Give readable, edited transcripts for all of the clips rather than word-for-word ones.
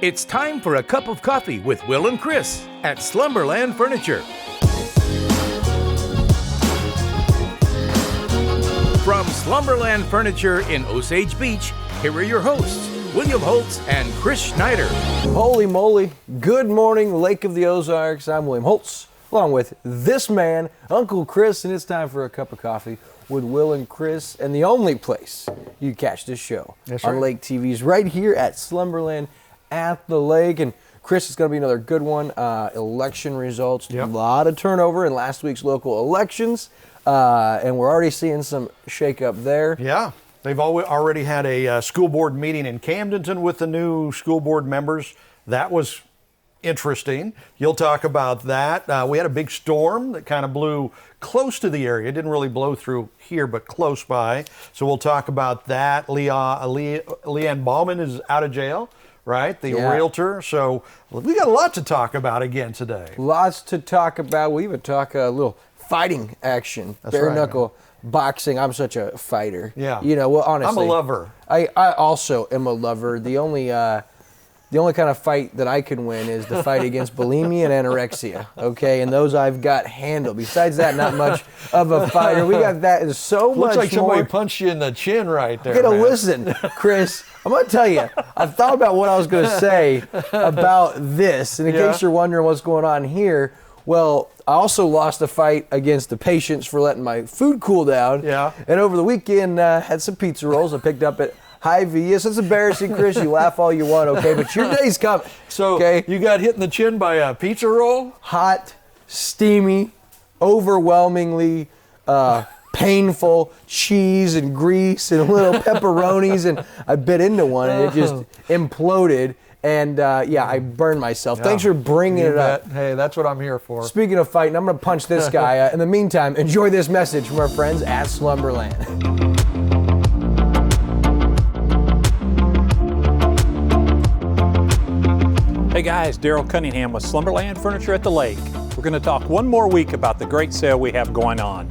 It's time for a cup of coffee with Will and Chris at Slumberland Furniture. From Slumberland Furniture in Osage Beach, here are your hosts, William Holtz and Chris Schneider. Holy moly, good morning, Lake of the Ozarks. I'm William Holtz, along with this man, Uncle Chris, and it's time for a cup of coffee with Will and Chris, and the only place you catch this show on Lake TV's right here at Slumberland at the lake. And Chris, it's going to be another good one. Election results, a lot of turnover in last week's local elections, and we're already seeing some shake-up there. Yeah, they've already had a school board meeting in Camdenton with the new school board members. That was interesting. You'll talk about that. We had a big storm that kind of blew close to the area. It didn't really blow through here, but close by. So we'll talk about that. Leanne Bauman is out of jail, right? The realtor. So we got a lot to talk about again today. Lots to talk about. We even talk a little fighting action. That's bare right, knuckle boxing. I'm such a fighter. Yeah. You know, well, honestly, I'm a lover. I also am a lover. The only kind of fight that I can win is the fight against bulimia and anorexia, okay? And those I've got handled. Besides that, not much of a fighter. We got that and so much more. Looks like somebody punched you in the chin right there, man. Listen, Chris, I'm going to tell you, I thought about what I was going to say about this. And in case you're wondering what's going on here, well, I also lost a fight against the patients for letting my food cool down. Yeah. And over the weekend, had some pizza rolls I picked up at Hy-Vee. Yes, it's embarrassing, Chris. You laugh all you want, okay? But your day's coming. So okay? You got hit in the chin by a pizza roll? Hot, steamy, overwhelmingly painful cheese and grease and little pepperonis. And I bit into one and it just imploded. And I burned myself. Yeah. Thanks for bringing it up. Hey, that's what I'm here for. Speaking of fighting, I'm going to punch this guy. In the meantime, enjoy this message from our friends at Slumberland. Hey guys, Daryl Cunningham with Slumberland Furniture at the Lake. We're going to talk one more week about the great sale we have going on.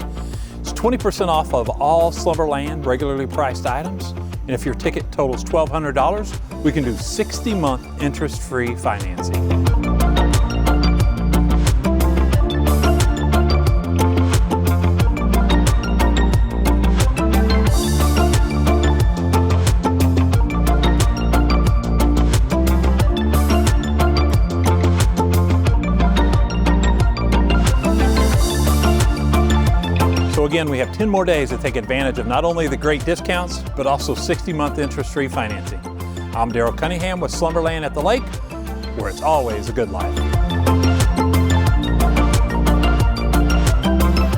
It's 20% off of all Slumberland regularly priced items. And if your ticket totals $1,200, we can do 60-month interest-free financing. Again, we have 10 more days to take advantage of not only the great discounts, but also 60-month interest-free financing. I'm Daryl Cunningham with Slumberland at the Lake, where it's always a good life.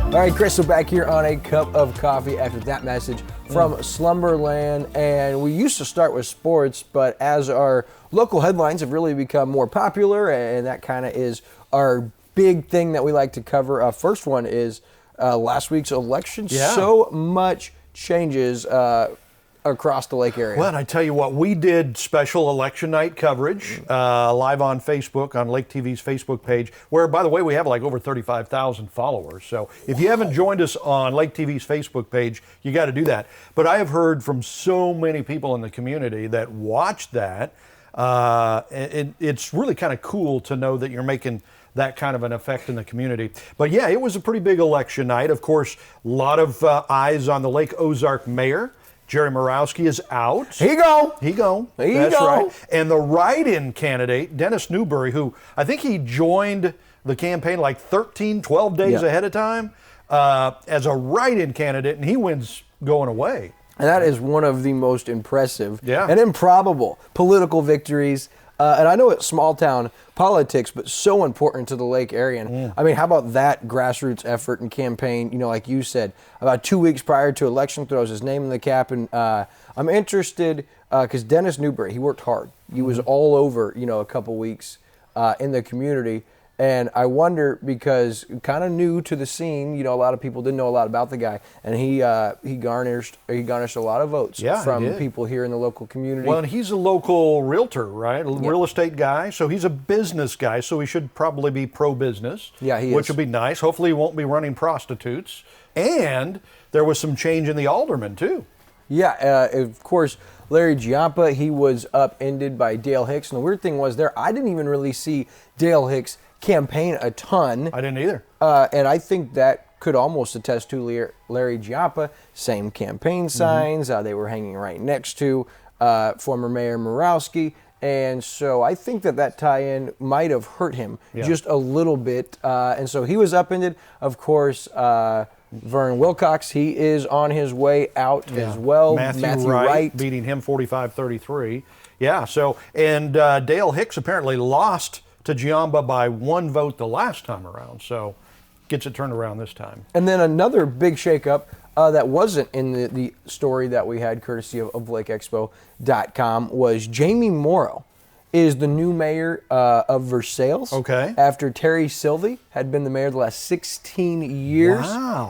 All right, Chris, we're back here on a cup of coffee after that message from Slumberland. And we used to start with sports, but as our local headlines have really become more popular, and that kind of is our big thing that we like to cover. First one is last week's election. So much changes across the lake area. Well, and I tell you what, we did special election night coverage live on Facebook, on Lake TV's Facebook page, where, by the way, we have like over 35,000 followers. So if you haven't joined us on Lake TV's Facebook page, you got to do that. But I have heard from so many people in the community that watched that. It's really kind of cool to know that you're making that kind of an effect in the community. But yeah, it was a pretty big election night. Of course, a lot of eyes on the Lake Ozark mayor. Jerry Morawski is out. He go. That's right. And the write-in candidate, Dennis Newberry, who I think he joined the campaign like 13, 12 days ahead of time as a write-in candidate, and he wins going away. And that is one of the most impressive and improbable political victories. And I know it's small town politics, but so important to the lake area. And I mean, how about that grassroots effort and campaign? You know, like you said, about 2 weeks prior to election, throws his name in the cap. And I'm interested because Dennis Newberry, he worked hard. He was all over, a couple weeks in the community. And I wonder, because kind of new to the scene, a lot of people didn't know a lot about the guy, and he garnished a lot of votes from people here in the local community. Well, and he's a local realtor, right? Real estate guy, so he's a business guy, so he should probably be pro-business. Yeah, he is. Which would be nice. Hopefully he won't be running prostitutes. And there was some change in the alderman, too. Yeah, of course, Larry Giampa, he was upended by Dale Hicks. And the weird thing was there, I didn't even really see Dale Hicks campaign a ton. I didn't either. And I think that could almost attest to Larry Giampa. Same campaign signs. They were hanging right next to former Mayor Morawski. And so I think that tie-in might have hurt him just a little bit. And so he was upended. Of course, Vern Wilcox, he is on his way out as well. Matthew Wright beating him 45-33. Yeah, so, and Dale Hicks apparently lost to Giamba by 1 vote the last time around, so gets it turned around this time. And then another big shakeup that wasn't in the story that we had courtesy of LakeExpo.com was Jamie Morrow is the new mayor of Versailles. Okay. After Terry Sylvie had been the mayor the last 16 years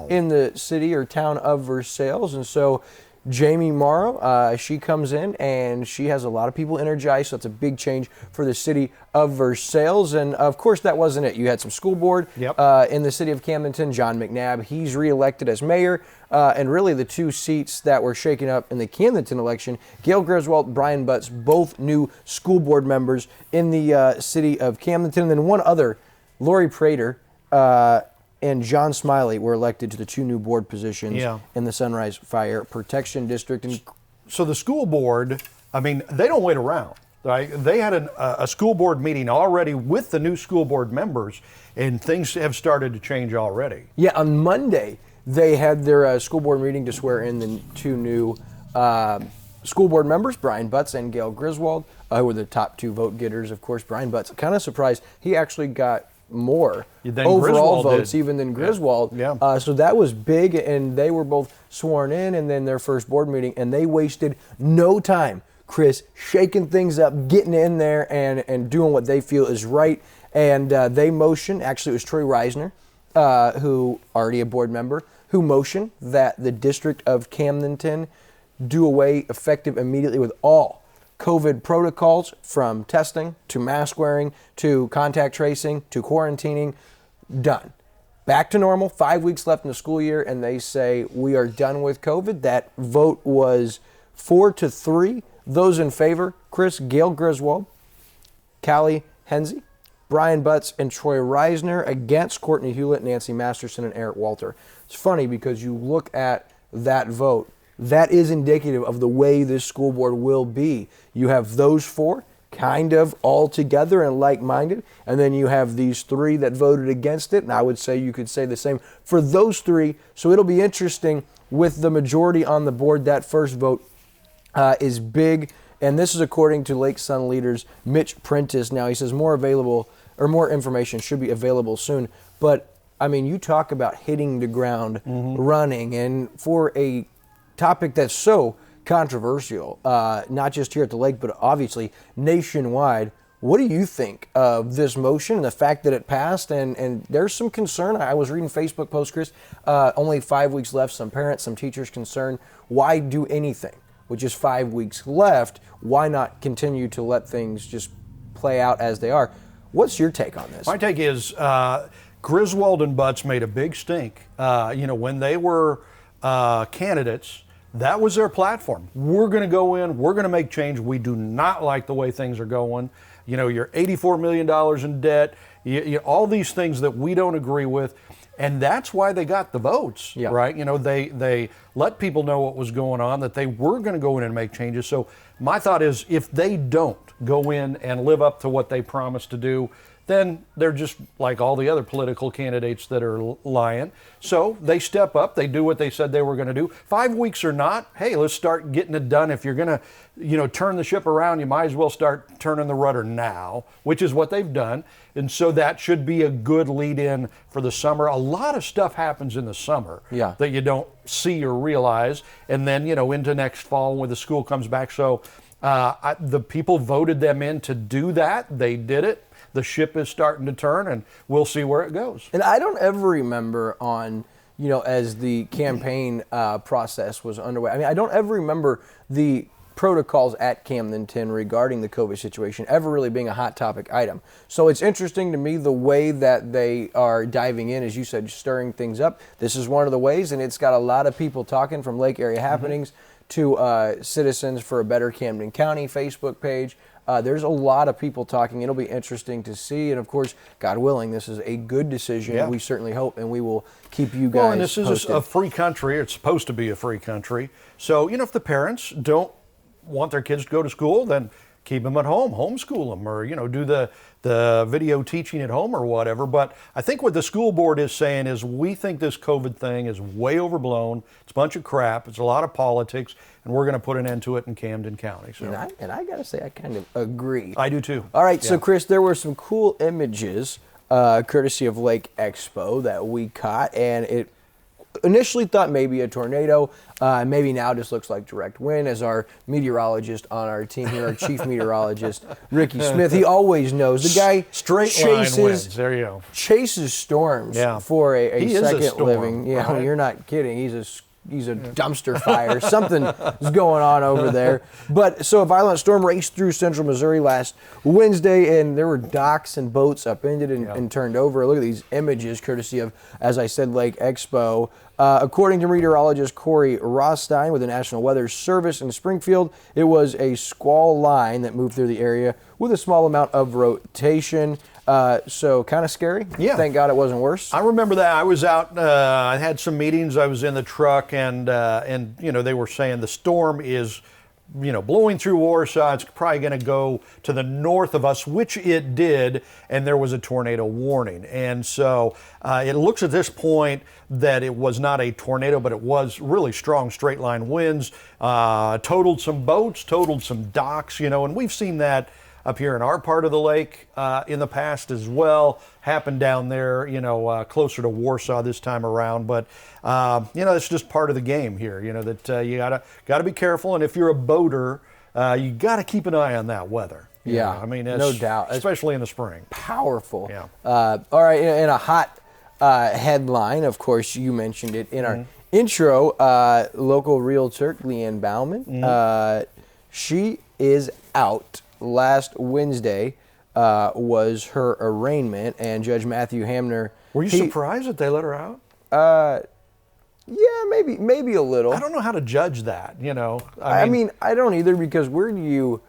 in the city or town of Versailles. And so Jamie Morrow, she comes in and she has a lot of people energized, so it's a big change for the city of Versailles. And of course, that wasn't it. You had some school board in the city of Camdenton. John McNabb, he's reelected as mayor. And really the 2 seats that were shaken up in the Camdenton election, Gail Griswold, Brian Butts, both new school board members in the city of Camdenton. And then one other, Lori Prater, and John Smiley were elected to the 2 new board positions in the Sunrise Fire Protection District. And so the school board, I mean, they don't wait around. Right? They had a school board meeting already with the new school board members, and things have started to change already. Yeah, on Monday, they had their school board meeting to swear in the 2 new school board members, Brian Butts and Gail Griswold, who were the top 2 vote getters. Of course, Brian Butts, kind of surprised, he actually got more overall votes even than Griswold. So that was big, and they were both sworn in, and then their first board meeting, and they wasted no time, Chris, shaking things up, getting in there, and doing what they feel is right. And they motioned, actually it was Troy Reisner, who already a board member, who motioned that the District of Camdenton do away effective immediately with all COVID protocols, from testing to mask wearing to contact tracing to quarantining. Done. Back to normal, 5 weeks left in the school year, and they say we are done with COVID. That vote was 4-3. Those in favor, Chris, Gail Griswold, Callie Hensey, Brian Butts, and Troy Reisner. Against, Courtney Hewlett, Nancy Masterson, and Eric Walter. It's funny because you look at that vote, that is indicative of the way this school board will be. You have those 4 kind of all together and like-minded, and then you have these 3 that voted against it, and I would say you could say the same for those 3. So it'll be interesting with the majority on the board. That first vote is big, and this is according to Lake Sun leaders Mitch Prentice. Now he says more information should be available soon, but I mean, you talk about hitting the ground running, and for a topic that's so controversial, not just here at the lake, but obviously nationwide. What do you think of this motion and the fact that it passed? And there's some concern. I was reading Facebook posts, Chris, only 5 weeks left. Some parents, some teachers concerned. Why do anything with just 5 weeks left? Why not continue to let things just play out as they are? What's your take on this? My take is Griswold and Butts made a big stink. When they were candidates, that was their platform. We're going to go in, we're going to make change. We do not like the way things are going. You're $84 million in debt, all these things that we don't agree with. And that's why they got the votes, right? They let people know what was going on, that they were going to go in and make changes. So my thought is, if they don't go in and live up to what they promised to do, then they're just like all the other political candidates that are lying. So they step up, they do what they said they were going to do. 5 weeks or not, hey, let's start getting it done. If you're going to, turn the ship around, you might as well start turning the rudder now, which is what they've done. And so that should be a good lead in for the summer. A lot of stuff happens in the summer that you don't see or realize. And then, into next fall when the school comes back. So the people voted them in to do that. They did it. The ship is starting to turn, and we'll see where it goes. And I don't ever remember on, as the campaign process was underway, I don't ever remember the protocols at Camdenton regarding the COVID situation ever really being a hot topic item. So it's interesting to me the way that they are diving in, as you said, stirring things up. This is one of the ways, and it's got a lot of people talking from Lake Area Happenings to Citizens for a Better Camden County Facebook page. There's a lot of people talking. It'll be interesting to see. And, of course, God willing, this is a good decision. Yeah. We certainly hope, and we will keep you guys Well, and this is posted. a free country. It's supposed to be a free country. So, if the parents don't want their kids to go to school, then keep them at home, homeschool them, or, do the video teaching at home or whatever. But I think what the school board is saying is we think this COVID thing is way overblown. It's a bunch of crap. It's a lot of politics, and we're going to put an end to it in Camden County. So. And I got to say, I kind of agree. I do too. All right, so Chris, there were some cool images courtesy of Lake Expo that we caught, and it initially thought maybe a tornado, maybe now just looks like direct wind. As our meteorologist on our team here, our chief meteorologist, Ricky Smith, he always knows. The guy straight line winds. There you go. Chases storms for a second living. Yeah, right? You're not kidding. He's a dumpster fire. Something is going on over there. But so a violent storm raced through central Missouri last Wednesday, and there were docks and boats upended and turned over. Look at these images, courtesy of, as I said, Lake Expo. According to meteorologist Corey Rothstein with the National Weather Service in Springfield, it was a squall line that moved through the area with a small amount of rotation. So kind of scary. Yeah. Thank God it wasn't worse. I remember that. I was out. I had some meetings. I was in the truck, and they were saying the storm is, blowing through Warsaw. It's probably going to go to the north of us, which it did, and there was a tornado warning. And so it looks at this point that it was not a tornado, but it was really strong straight line winds. Totaled some boats, totaled some docks, and we've seen that up here in our part of the lake in the past as well. Happened down there, closer to Warsaw this time around. But, it's just part of the game here, that you gotta be careful. And if you're a boater, you got to keep an eye on that weather. Yeah, I mean, no doubt. Especially in the spring. Powerful. Yeah. All right, in a hot headline, of course, you mentioned it in our intro, local realtor Leanne Bauman, she is out. Last Wednesday was her arraignment, and Judge Matthew Hamner. Were you surprised that they let her out? Yeah, maybe a little. I don't know how to judge that. I mean, I don't either, because where do you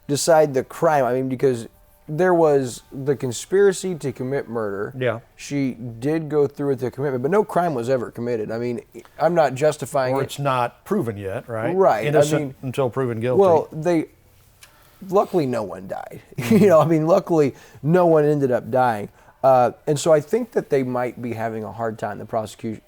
decide the crime? I mean, because there was the conspiracy to commit murder. Yeah. She did go through with the commitment, but no crime was ever committed. I mean, I'm not justifying or it. It's not proven yet, right? Right. Innocent until proven guilty. Well, luckily no one died. Luckily no one ended up dying. And so I think that they might be having a hard time, the prosecution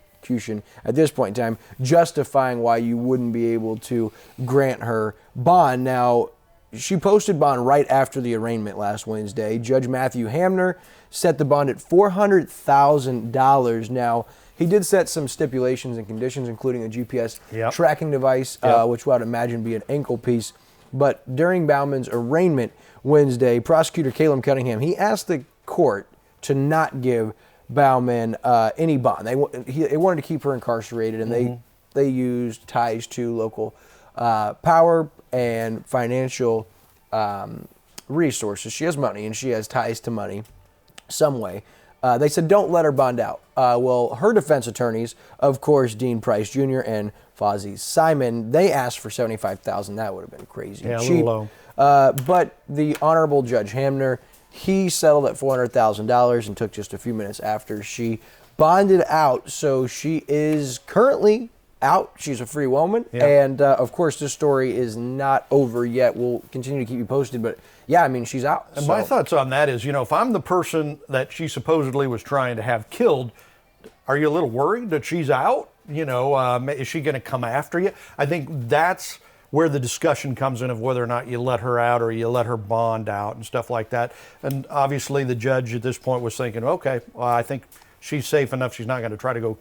at this point in time, justifying why you wouldn't be able to grant her bond. Now, she posted bond right after the arraignment last Wednesday. Judge Matthew Hamner set the bond at $400,000. Now, he did set some stipulations and conditions, including a GPS tracking device, which I would imagine be an ankle piece. But during Bauman's arraignment Wednesday, prosecutor Caleb Cunningham, he asked the court to not give Bauman any bond. They wanted to keep her incarcerated, and they used ties to local power and financial resources. She has money, and she has ties to money some way. They said, don't let her bond out. Well, her defense attorneys, of course, Dean Price Jr. and Fozzie Simon, they asked for $75,000. That would have been crazy cheap. A little low. But the Honorable Judge Hamner, he settled at $400,000 and took just a few minutes after she bonded out. So she is currently out. She's a free woman. Yeah. And, of course, this story is not over yet. We'll continue to keep you posted. But, yeah, I mean, she's out. And my thoughts on that is, if I'm the person that she supposedly was trying to have killed, are you a little worried that she's out? Is she going to come after you? I think that's where the discussion comes in of whether or not you let her out or you let her bond out and stuff like that. And obviously the judge at this point was thinking, okay, well, I think she's safe enough. She's not going to try to go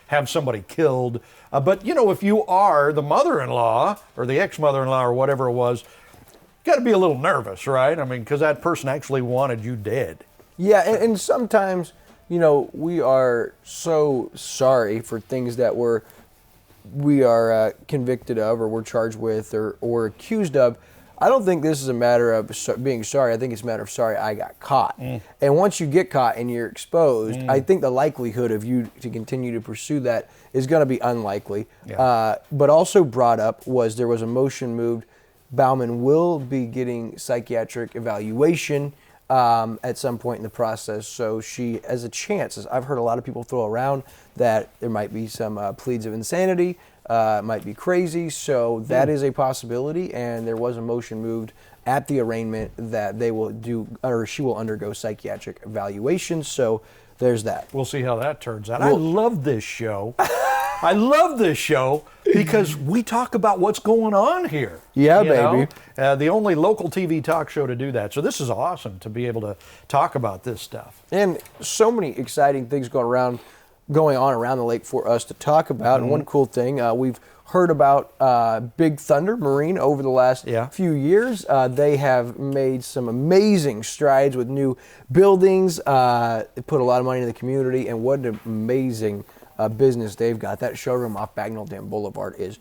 have somebody killed. But, if you are the mother-in-law or the ex-mother-in-law or whatever it was, you got to be a little nervous, right? I mean, because that person actually wanted you dead. Yeah, and sometimes, we are so sorry for things that we are convicted of or we're charged with or accused of. I don't think this is a matter of being sorry. I think it's a matter of sorry I got caught. And once you get caught and you're exposed, I think the likelihood of you to continue to pursue that is going to be unlikely. But also brought up was there was a motion moved. Bauman will be getting psychiatric evaluation at some point in the process. So she has a chance. I've heard a lot of people throw around that there might be some pleads of insanity, might be crazy. So that is a possibility. And there was a motion moved at the arraignment that they will do, or she will undergo psychiatric evaluation. So there's that. We'll see how that turns out. I love this show. I love this show because we talk about what's going on here. Yeah, baby. The only local TV talk show to do that. So this is awesome to be able to talk about this stuff. And so many exciting things going on around the lake for us to talk about. And one cool thing, we've heard about Big Thunder Marine over the last few years. They have made some amazing strides with new buildings. They put a lot of money into the community, and what an amazing business they've got. That showroom off Bagnell Dam Boulevard is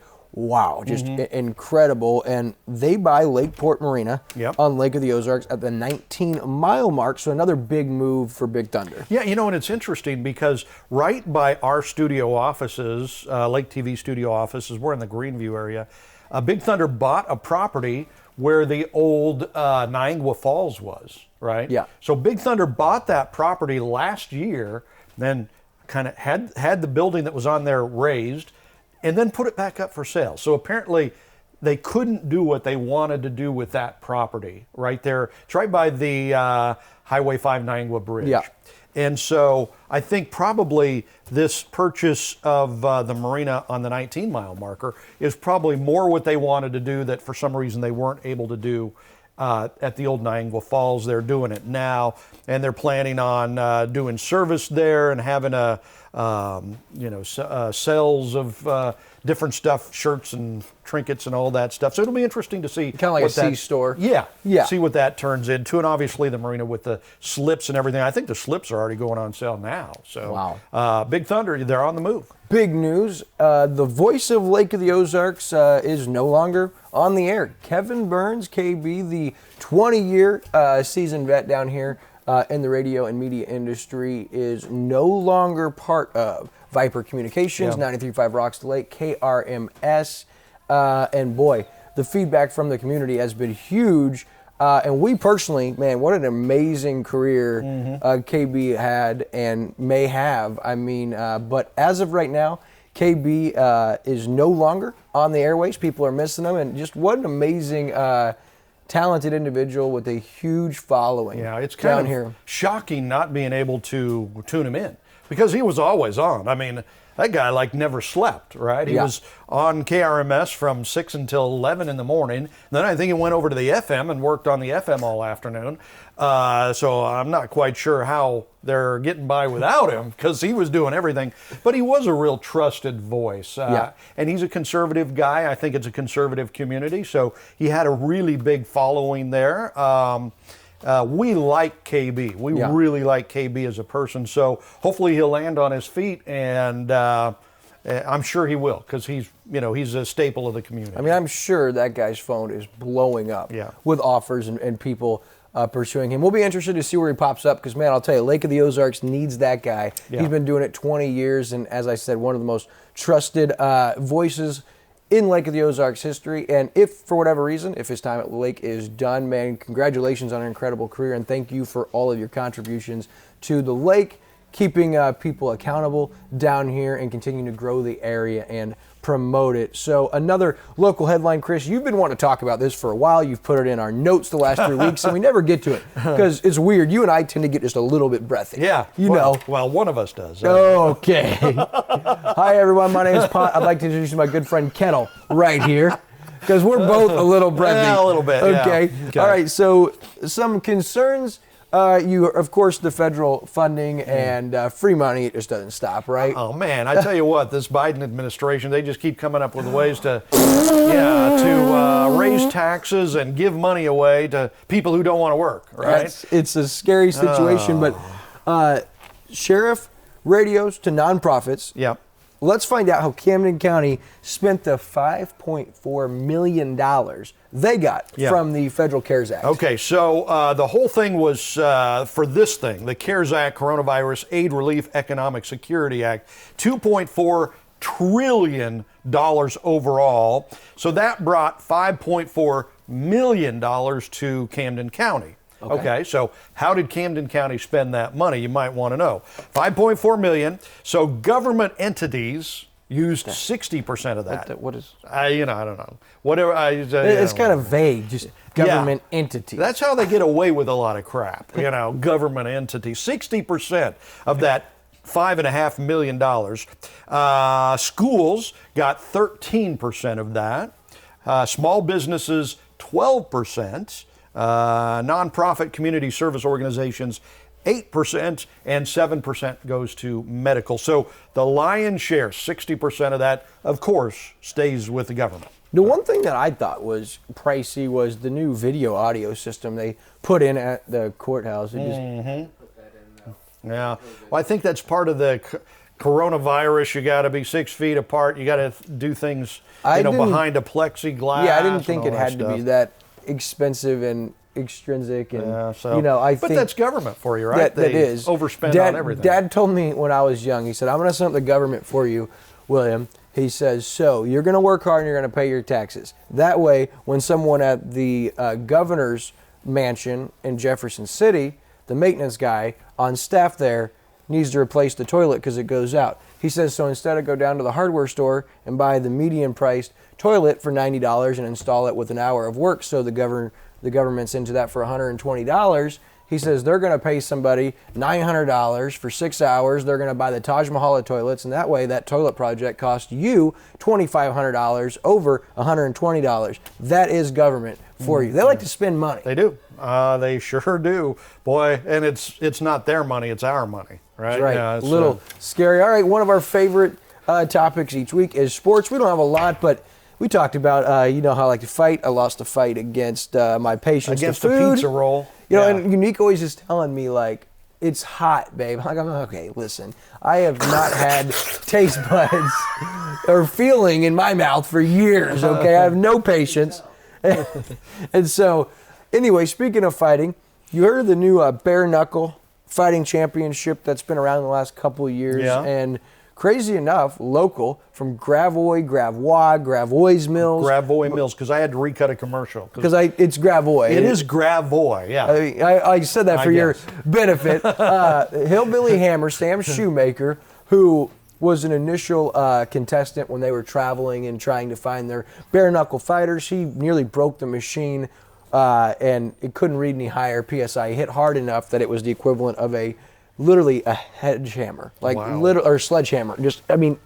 just incredible. And they buy Lakeport Marina on Lake of the Ozarks at the 19-mile mark. So another big move for Big Thunder. Yeah, and it's interesting because right by our studio offices, Lake TV studio offices, we're in the Greenview area. Big Thunder bought a property where the old Niagara Falls was, right? Yeah. So Big Thunder bought that property last year, then kind of had the building that was on there raised, and then put it back up for sale. So apparently they couldn't do what they wanted to do with that property right there. It's right by the Highway 5 Niagara Bridge. Yeah. And so I think probably this purchase of the marina on the 19-mile marker is probably more what they wanted to do that for some reason they weren't able to do at the old Niagara Falls. They're doing it now, and they're planning on doing service there and having sales of different stuff, shirts and trinkets and all that stuff. So it'll be interesting to see. Kind of like a C-store. Yeah. See what that turns into. And obviously the marina with the slips and everything. I think the slips are already going on sale now. So Big Thunder, they're on the move. Big news. The voice of Lake of the Ozarks is no longer on the air. Kevin Burns, KB, the 20-year seasoned vet down here in the radio and media industry, is no longer part of Viper Communications, 93.5 Rocks the Lake, KRMS. And boy, the feedback from the community has been huge. And we personally, man, what an amazing career KB had and may have. I mean, but as of right now, KB is no longer on the airways. People are missing him, and just what an amazing, talented individual with a huge following. Yeah, it's kind of shocking not being able to tune him in because he was always on. I mean, that guy never slept, right? He was on KRMS from 6 until 11 in the morning. Then I think he went over to the FM and worked on the FM all afternoon. So I'm not quite sure how they're getting by without him because he was doing everything. But he was a real trusted voice. And he's a conservative guy. I think it's a conservative community. So he had a really big following there. We like KB. We really like KB as a person. So hopefully he'll land on his feet, and I'm sure he will because he's a staple of the community. I mean, I'm sure that guy's phone is blowing up with offers and people pursuing him. We'll be interested to see where he pops up because, man, I'll tell you, Lake of the Ozarks needs that guy. He's been doing it 20 years, and as I said, one of the most trusted voices in Lake of the Ozarks history. And if, for whatever reason, if his time at the lake is done, man, congratulations on an incredible career, and thank you for all of your contributions to the lake, keeping people accountable down here and continuing to grow the area and promote it. So another local headline, Chris, you've been wanting to talk about this for a while. You've put it in our notes the last 3 weeks, and we never get to it because it's weird. You and I tend to get just a little bit breathy. Yeah. You know. Well, one of us does. Okay. Hi, everyone. My name is Pont. I'd like to introduce you to my good friend Kettle right here because we're both a little breathy. Yeah, a little bit. Okay. All right. So some concerns. Of course, the federal funding and free money, it just doesn't stop, right? Oh, man, I tell you what, this Biden administration, they just keep coming up with ways to raise taxes and give money away to people who don't want to work, right? It's a scary situation, but sheriff radios to nonprofits. let's find out how Camden County spent the $5.4 million they got from the Federal CARES Act. Okay, so the whole thing was for this thing, the CARES Act, Coronavirus Aid Relief Economic Security Act, $2.4 trillion overall. So that brought $5.4 million to Camden County. Okay, so how did Camden County spend that money? You might want to know. $5.4 million. So government entities used 60% of that. What is? I don't know. Whatever. It's kind of vague. Just government entities. That's how they get away with a lot of crap. Government entities. 60% of that $5.5 million. Schools got 13% of that. Small businesses, 12%. Nonprofit community service organizations, 8%, and 7% goes to medical. So the lion's share, 60% of that, of course, stays with the government. The one thing that I thought was pricey was the new video audio system they put in at the courthouse. Yeah, well, I think that's part of the coronavirus. You got to be 6 feet apart. You got to do things, behind a plexiglass. Yeah, I didn't think it had to be that expensive and extrinsic, and but that's government for you, right? That is overspend on everything. Dad told me when I was young, he said, I'm going to set up the government for you, William. He says, so you're going to work hard and you're going to pay your taxes. That way, when someone at the governor's mansion in Jefferson City, the maintenance guy on staff there needs to replace the toilet because it goes out. He says, so instead of go down to the hardware store and buy the median priced toilet for $90 and install it with an hour of work, so the government's into that for $120, he says they're going to pay somebody $900 for 6 hours. They're going to buy the Taj Mahal of toilets, and that way that toilet project costs you $2,500 over $120. That is government for you. They like to spend money. They do. They sure do. Boy, and it's not their money, it's our money, right? That's right. Yeah, a little scary. All right, one of our favorite topics each week is sports. We don't have a lot, but we talked about, how I like to fight. I lost a fight against my patience against to a food. pizza roll. And Unique always is telling me, like, it's hot, babe. I'm like, okay, listen, I have not had taste buds or feeling in my mouth for years, okay? I have no patience. And so, anyway, speaking of fighting, you heard of the new bare knuckle fighting championship that's been around the last couple of years. Yeah. And crazy enough, local from Gravois Mills, because I had to recut a commercial. Because it's Gravois. It is Gravois, yeah. I said that for your benefit. Hillbilly Hammer, Sam Shoemaker, who was an initial contestant when they were traveling and trying to find their bare knuckle fighters. He nearly broke the machine, and it couldn't read any higher PSI. He hit hard enough that it was the equivalent of literally a hedgehammer, or sledgehammer.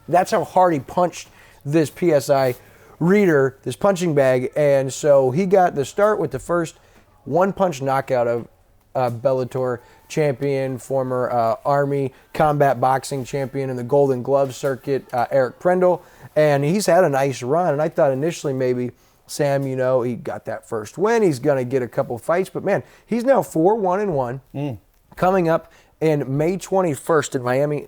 That's how hard he punched this PSI reader, this punching bag. And so he got the start with the first one-punch knockout of Bellator champion, former Army combat boxing champion in the Golden Glove circuit, Eric Prendle. And he's had a nice run. And I thought initially maybe Sam, he got that first win. He's going to get a couple fights. But, man, he's now 4-1-1. Coming up in May 21st in Miami,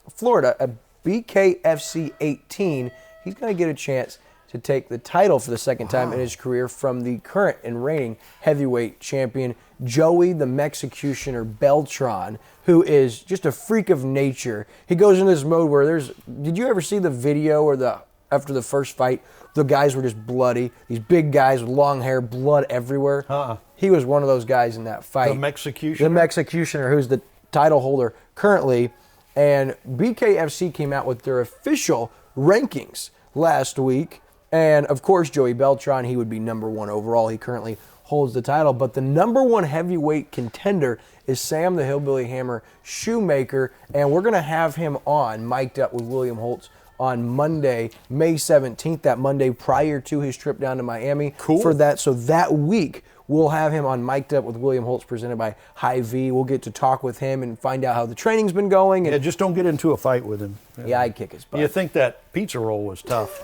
Florida, a BKFC 18. He's going to get a chance to take the title for the second time in his career from the current and reigning heavyweight champion, Joey the Mexicutioner Beltran, who is just a freak of nature. He goes into this mode where did you ever see the video where after the first fight, the guys were just bloody? These big guys with long hair, blood everywhere. He was one of those guys in that fight. The Mexicutioner? The Mexicutioner, who's the title holder currently. And BKFC came out with their official rankings last week. And, of course, Joey Beltran, he would be number one overall. He currently holds the title. But the number one heavyweight contender is Sam the Hillbilly Hammer Shoemaker. And we're going to have him on, mic'd up with William Holtz, on Monday, May 17th, that Monday prior to his trip down to Miami. Cool. For that. So that week, we'll have him on Mic'd Up with William Holtz, presented by Hy-Vee. We'll get to talk with him and find out how the training's been going. And just don't get into a fight with him. Yeah, I'd kick his butt. You think that pizza roll was tough,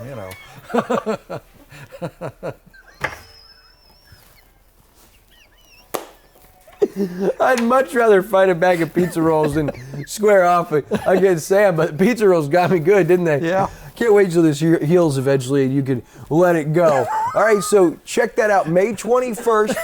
I'd much rather fight a bag of pizza rolls than square off against Sam, but pizza rolls got me good, didn't they? Yeah. Can't wait till this heals eventually and you can let it go. All right, so check that out. May 21st,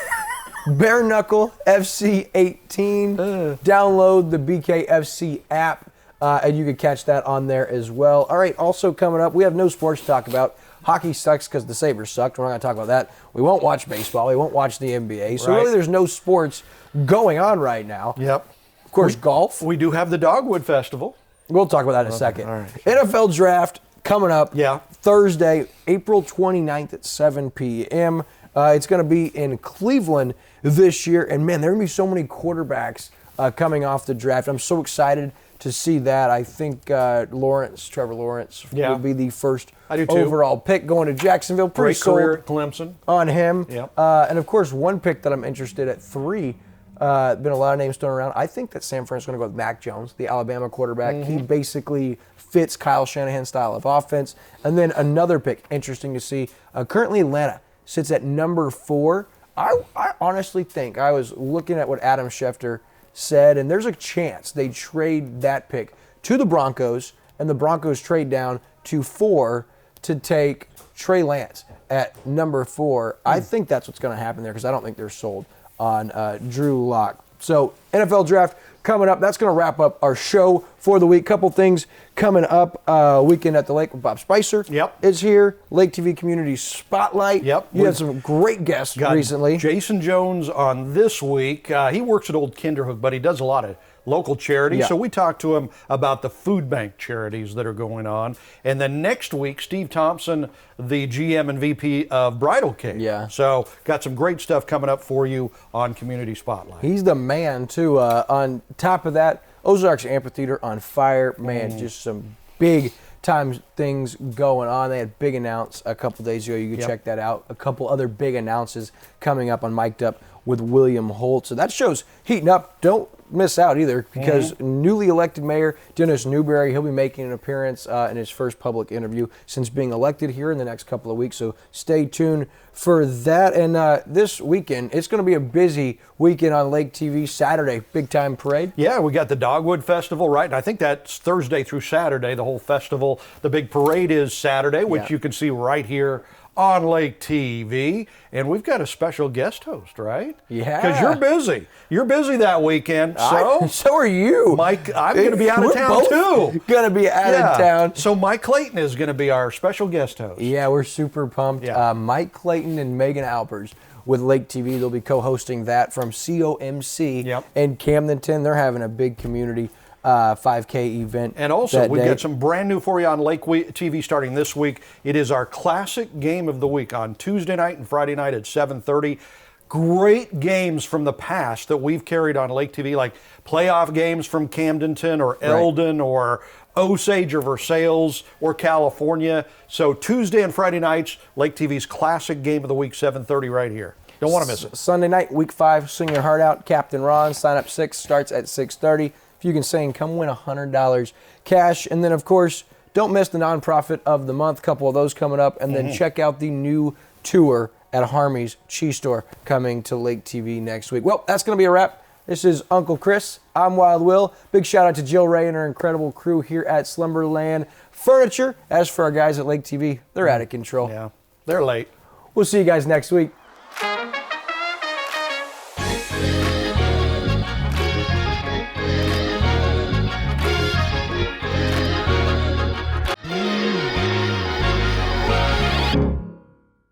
Bare Knuckle FC 18. Download the BKFC app, and you can catch that on there as well. All right, also coming up, we have no sports to talk about. Hockey sucks because the Sabres sucked. We're not going to talk about that. We won't watch baseball. We won't watch the NBA. So really there's no sports going on right now. Yep. Of course, golf. We do have the Dogwood Festival. We'll talk about that in a second. All right. NFL Draft coming up Yeah. Thursday, April 29th at 7 p.m. It's going to be in Cleveland this year. And, man, there are going to be so many quarterbacks coming off the draft. I'm so excited to see that. I think Trevor Lawrence will be the first overall pick going to Jacksonville. Pretty Great career sold at Clemson. on him. Yep. And, of course, one pick that I'm interested at 3, been a lot of names thrown around. I think that San Francisco's going to go with Mac Jones, the Alabama quarterback. He basically fits Kyle Shanahan's style of offense. And then another pick, interesting to see. Currently, Atlanta sits at number 4. I honestly think, I was looking at what Adam Schefter said, and there's a chance they trade that pick to the Broncos, and the Broncos trade down to 4 to take Trey Lance at number 4. I think that's what's going to happen there because I don't think they're sold on Drew Lock. So NFL Draft coming up. That's going to wrap up our show for the week. Couple things coming up. Weekend at the Lake with Bob Spicer is here. Lake TV Community Spotlight. Yep. You had some great guests recently. Jason Jones on this week. He works at Old Kinderhook, but he does a lot of local charities. Yeah. So we talked to him about the food bank charities that are going on. And then next week, Steve Thompson, the GM and VP of Bridal Cake. Yeah. So got some great stuff coming up for you on Community Spotlight. He's the man, too. On top of that, Ozarks Amphitheater on fire. Man, just some big time things going on. They had big announce a couple days ago. You can check that out. A couple other big announces coming up on Mic'd Up with William Holt. So that show's heating up. Don't miss out either because newly elected mayor Dennis Newberry, he'll be making an appearance in his first public interview since being elected here in the next couple of weeks. So stay tuned for that. And this weekend, it's going to be a busy weekend on Lake TV. Saturday, big time parade. Yeah, we got the Dogwood Festival, right? And I think that's Thursday through Saturday, the whole festival. The big parade is Saturday, which you can see right here on Lake TV. And we've got a special guest host, right? Yeah. Because you're busy. You're busy that weekend. So so are you. Mike, I'm going to be out of town too. Going to be out of town. So Mike Clayton is going to be our special guest host. Yeah, we're super pumped. Yeah. Mike Clayton and Megan Alpers with Lake TV. They'll be co-hosting that from COMC in Camdenton. They're having a big community 5K event. And also, we've got some brand new for you on Lake TV starting this week. It is our classic game of the week on Tuesday night and Friday night at 7:30. Great games from the past that we've carried on Lake TV, like playoff games from Camdenton or Eldon or Osage or Versailles or California. So Tuesday and Friday nights, Lake TV's classic game of the week, 7:30 right here. Don't want to miss it. Sunday night, week 5, Sing Your Heart Out, Captain Ron. Sign up 6, starts at 6:30. If you can sing, come win $100 cash. And then, of course, don't miss the nonprofit of the month. Couple of those coming up. And then check out the new tour at Harmy's Cheese Store coming to Lake TV next week. Well, that's going to be a wrap. This is Uncle Chris. I'm Wild Will. Big shout out to Jill Ray and her incredible crew here at Slumberland Furniture. As for our guys at Lake TV, they're out of control. Yeah, they're late. We'll see you guys next week.